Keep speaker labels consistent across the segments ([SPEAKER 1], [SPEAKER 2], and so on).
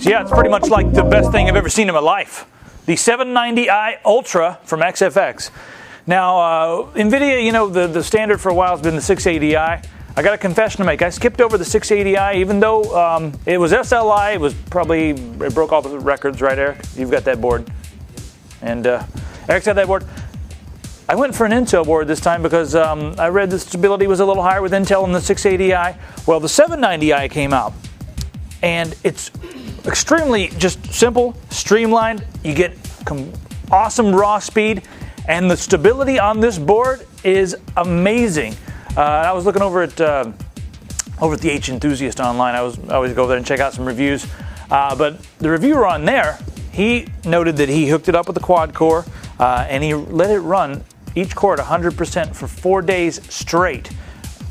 [SPEAKER 1] So yeah, it's pretty much like the best thing I've ever seen in my life. The 790i Ultra from XFX. Now, NVIDIA, you know, the standard for a while has been the 680i. I got a confession to make. I skipped over the 680i, even though it was SLI. It broke all the records, right, Eric? You've got that board. And Eric's got that board. I went for an Intel board this time because I read the stability was a little higher with Intel in the 680i. Well, the 790i came out, and it's extremely just simple, streamlined. You get awesome raw speed, and the stability on this board is amazing. I was looking over at the H Enthusiast online. I always go there and check out some reviews. But the reviewer on there, he noted that he hooked it up with the quad core, and he let it run each core at 100% for 4 days straight.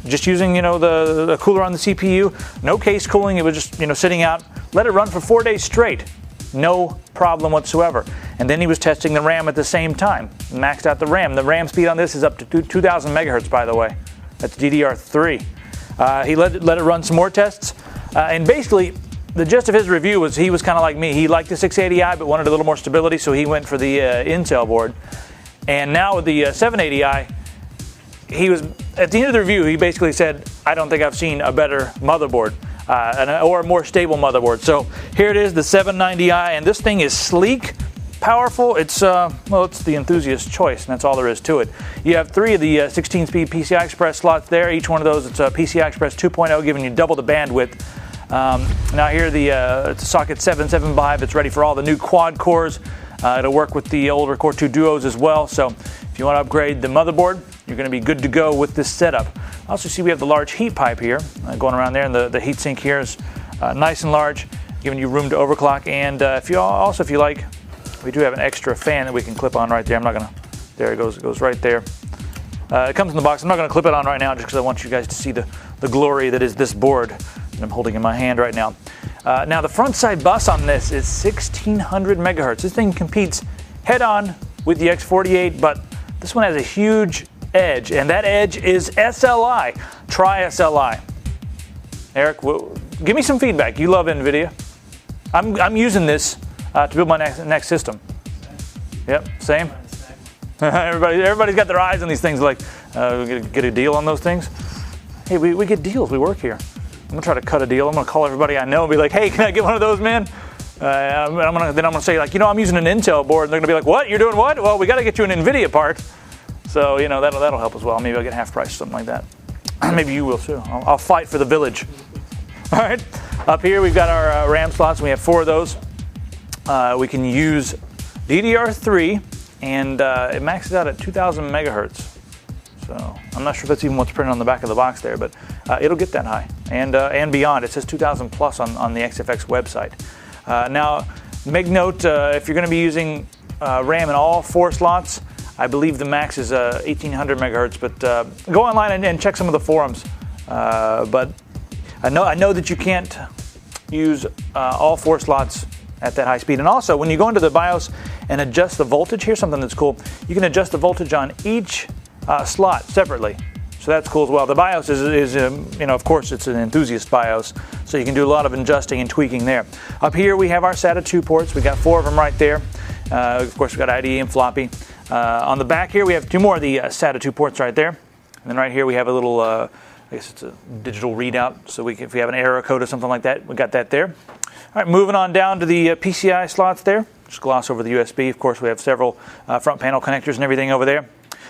[SPEAKER 1] Just using, you know, the cooler on the CPU, no case cooling. It was just, you know, sitting out. Let it run for 4 days straight. No problem whatsoever. And then he was testing the RAM at the same time. Maxed out the RAM. The RAM speed on this is up to 2,000 megahertz, by the way. That's DDR3. He let it run some more tests. And basically, the gist of his review was he was kind of like me. He liked the 680i, but wanted a little more stability, so he went for the Intel board. And now with the 780i, he was, at the end of the review, he basically said, I don't think I've seen a better motherboard. Or a more stable motherboard. So here it is, the 790i, and this thing is sleek, powerful. It's it's the enthusiast choice, and that's all there is to it. You have 3 of the 16-speed PCI Express slots there. Each one of those, it's a PCI Express 2.0, giving you double the bandwidth. Now here it's a socket 775. It's ready for all the new quad cores. It'll work with the older Core 2 Duos as well. So if you want to upgrade the motherboard, you're going to be good to go with this setup. Also see we have the large heat pipe here going around there, and the heat sink here is nice and large, giving you room to overclock. And if you like, we do have an extra fan that we can clip on right there. I'm not gonna. There it goes. It goes right there. It comes in the box. I'm not going to clip it on right now just because I want you guys to see the glory that is this board that I'm holding in my hand right now. Now the front side bus on this is 1600 megahertz. This thing competes head-on with the X48, but this one has a huge edge, and that edge is SLI. Try SLI. Eric, give me some feedback. You love NVIDIA. I'm using this to build my next system. Yep, same. Everybody's got their eyes on these things. Like, get a deal on those things. Hey, we get deals. We work here. I'm gonna try to cut a deal. I'm gonna call everybody I know and be like, hey, can I get one of those, man? I'm gonna say, like, you know, I'm using an Intel board, and they're gonna be like, what? You're doing what? Well, we got to get you an NVIDIA part. So, you know, that'll help as well. Maybe I'll get half price, something like that. Maybe you will too. I'll fight for the village. All right. Up here we've got our RAM slots. We have 4 of those. We can use DDR3, and it maxes out at 2,000 megahertz. So I'm not sure if that's even what's printed on the back of the box there, but it'll get that high and beyond. It says 2,000 plus on the XFX website. Now, make note if you're going to be using RAM in all 4 slots. I believe the max is 1800 megahertz, but go online and check some of the forums. But I know that you can't use all 4 slots at that high speed. And also, when you go into the BIOS and adjust the voltage, here's something that's cool. You can adjust the voltage on each slot separately. So that's cool as well. The BIOS is you know, of course, it's an enthusiast BIOS, so you can do a lot of adjusting and tweaking there. Up here we have our SATA 2 ports. We got 4 of them right there. Of course, we got IDE and floppy. On the back here, we have 2 more of the SATA 2 ports right there. And then right here, we have a little, I guess it's a digital readout. So if we have an error code or something like that, we got that there. All right, moving on down to the PCI slots there. Just gloss over the USB. Of course, we have several front panel connectors and everything over there.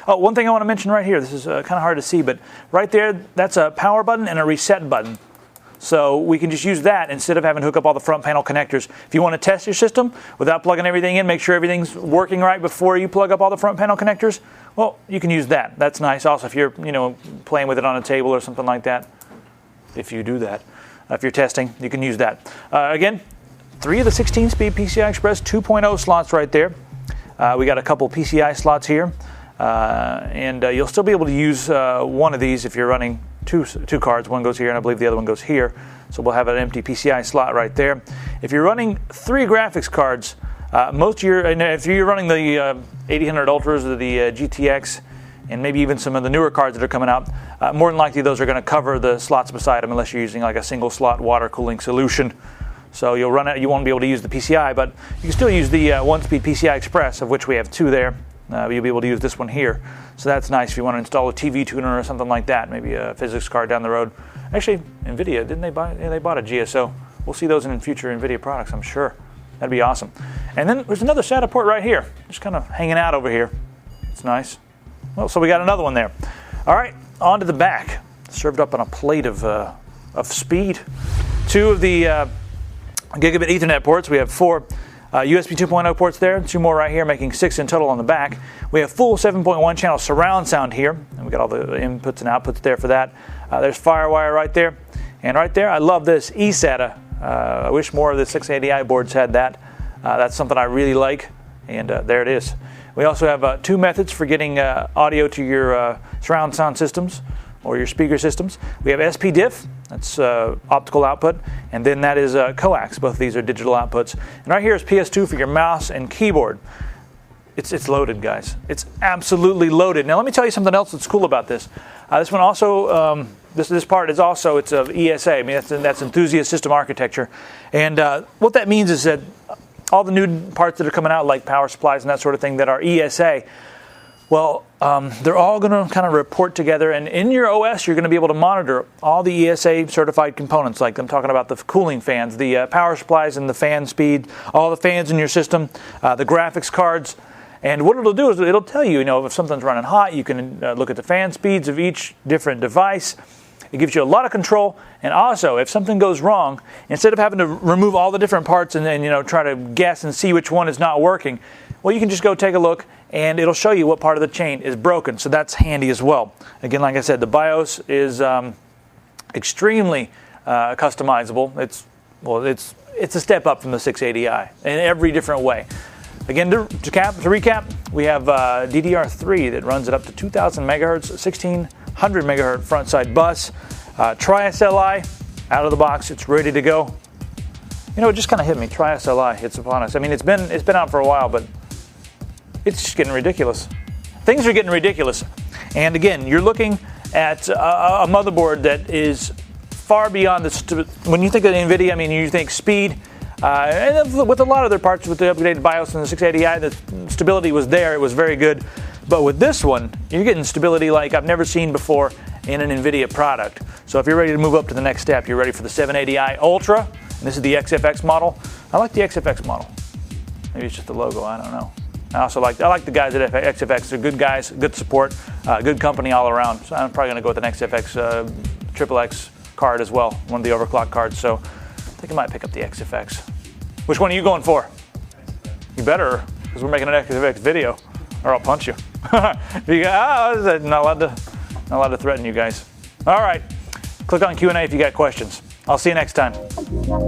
[SPEAKER 1] Oh, one thing I want to mention right here. This is kind of hard to see, but right there, that's a power button and a reset button. So we can just use that instead of having to hook up all the front panel connectors. If you want to test your system without plugging everything in, make sure everything's working right before you plug up all the front panel connectors, well, you can use that. That's nice. Also, if you're, you know, playing with it on a table or something like that, if you do that, if you're testing, you can use that. Again, 3 of the 16-speed PCI Express 2.0 slots right there. We got a couple PCI slots here, and you'll still be able to use one of these if you're running two cards. One goes here, and I believe the other one goes here. So we'll have an empty PCI slot right there. If you're running 3 graphics cards, if you're running the 8000 Ultras or the GTX, and maybe even some of the newer cards that are coming out, more than likely those are going to cover the slots beside them unless you're using like a single slot water cooling solution So you'll run out. You won't be able to use the PCI, but you can still use the one-speed PCI Express, of which we have 2 there. You'll be able to use this one here. So that's nice if you want to install a TV tuner or something like that, maybe a physics card down the road. Actually, NVIDIA, didn't they buy? Yeah, they bought a GSO. We'll see those in future NVIDIA products, I'm sure. That'd be awesome. And then there's another SATA port right here, just kind of hanging out over here. It's nice. Well, so we got another one there. All right, on to the back. Served up on a plate of speed. 2 of the gigabit Ethernet ports. We have 4 USB 2.0 ports there, 2 more right here, making 6 in total on the back. We have full 7.1 channel surround sound here, and we got all the inputs and outputs there for that. There's FireWire right there, and right there, I love this eSATA. I wish more of the 680i boards had that. That's something I really like, and there it is. We also have 2 methods for getting audio to your surround sound systems or your speaker systems. We have SPDIF, that's optical output, and then that is coax. Both of these are digital outputs. And right here is PS2 for your mouse and keyboard. It's loaded, guys. It's absolutely loaded. Now let me tell you something else that's cool about this. This one also, this part is also, it's of ESA. I mean, that's enthusiast system architecture. And what that means is that all the new parts that are coming out, like power supplies and that sort of thing, that are ESA, well, they're all going to kind of report together, and in your OS, you're going to be able to monitor all the ESA certified components. Like I'm talking about the cooling fans, the power supplies, and the fan speed, all the fans in your system, the graphics cards. And what it'll do is it'll tell you, if something's running hot, you can look at the fan speeds of each different device. It gives you a lot of control, and also, if something goes wrong, instead of having to remove all the different parts and then try to guess and see which one is not working, well, you can just go take a look, and it'll show you what part of the chain is broken. So that's handy as well. Again, like I said, the BIOS is extremely customizable. It's a step up from the 680i in every different way. Again, to recap, we have DDR3 that runs it up to 2,000 megahertz, 1,600 megahertz front side bus, Tri-SLI out of the box. It's ready to go. It just kind of hit me. Tri-SLI, it's upon us. I mean, it's been out for a while, but it's just getting ridiculous. Things are getting ridiculous. And again, you're looking at a motherboard that is far beyond when you think of NVIDIA, I mean, you think speed. And with a lot of their parts, with the upgraded BIOS and the 680i, the stability was there. It was very good. But with this one, you're getting stability like I've never seen before in an NVIDIA product. So if you're ready to move up to the next step, you're ready for the 780i Ultra. And this is the XFX model. I like the XFX model. Maybe it's just the logo. I don't know. I like the guys at XFX. They're good guys, good support, good company all around. So I'm probably going to go with an XFX XXX card as well, one of the overclock cards. So I think I might pick up the XFX. Which one are you going for? You better, because we're making an XFX video, or I'll punch you. Not allowed to threaten you guys. All right, click on Q&A if you got questions. I'll see you next time.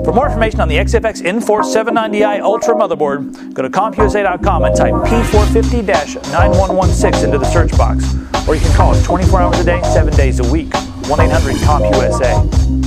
[SPEAKER 1] For more information on the XFX nForce 790i Ultra motherboard, go to CompUSA.com and type P450-9116 into the search box. Or you can call us 24 hours a day, 7 days a week. 1-800-COMP-USA.